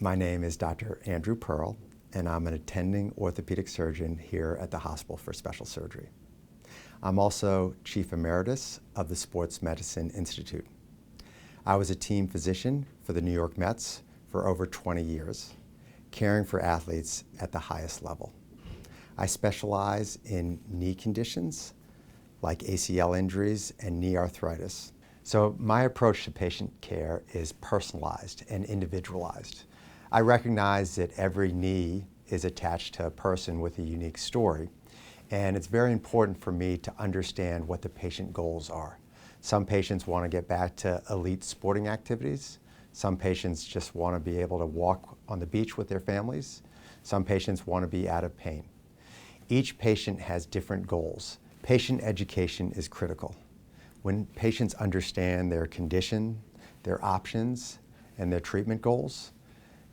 My name is Dr. Andrew Pearle, and I'm an attending orthopedic surgeon here at the Hospital for Special Surgery. I'm also Chief Emeritus of the Sports Medicine Institute. I was a team physician for the New York Mets for over 20 years, caring for athletes at the highest level. I specialize in knee conditions like ACL injuries and knee arthritis. So my approach to patient care is personalized and individualized. I recognize that every knee is attached to a person with a unique story, and it's very important for me to understand what the patient goals are. Some patients want to get back to elite sporting activities. Some patients just want to be able to walk on the beach with their families. Some patients want to be out of pain. Each patient has different goals. Patient education is critical. When patients understand their condition, their options, and their treatment goals,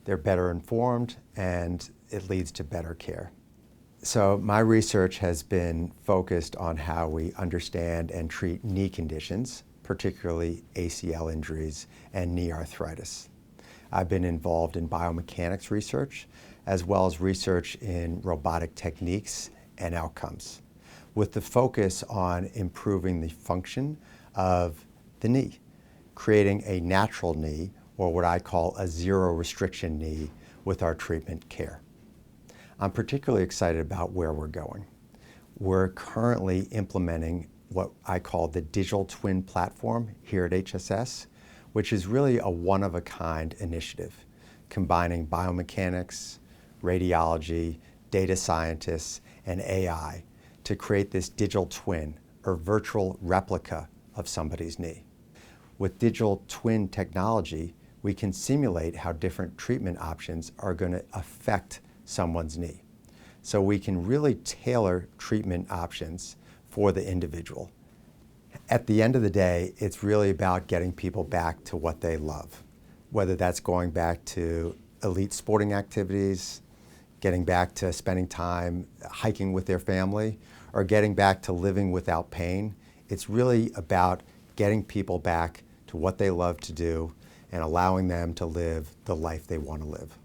they're better informed and it leads to better care. So my research has been focused on how we understand and treat knee conditions, particularly ACL injuries and knee arthritis. I've been involved in biomechanics research as well as research in robotic techniques and outcomes, with the focus on improving the function of the knee, creating a natural knee, or what I call a zero restriction knee, with our treatment care. I'm particularly excited about where we're going. We're currently implementing what I call the digital twin platform here at HSS, which is really a one-of-a-kind initiative, combining biomechanics, radiology, data scientists, and AI to create this digital twin, or virtual replica of somebody's knee. With digital twin technology, we can simulate how different treatment options are going to affect someone's knee. So we can really tailor treatment options for the individual. At the end of the day, it's really about getting people back to what they love, whether that's going back to elite sporting activities, getting back to spending time hiking with their family, or getting back to living without pain. It's really about getting people back to what they love to do and allowing them to live the life they want to live.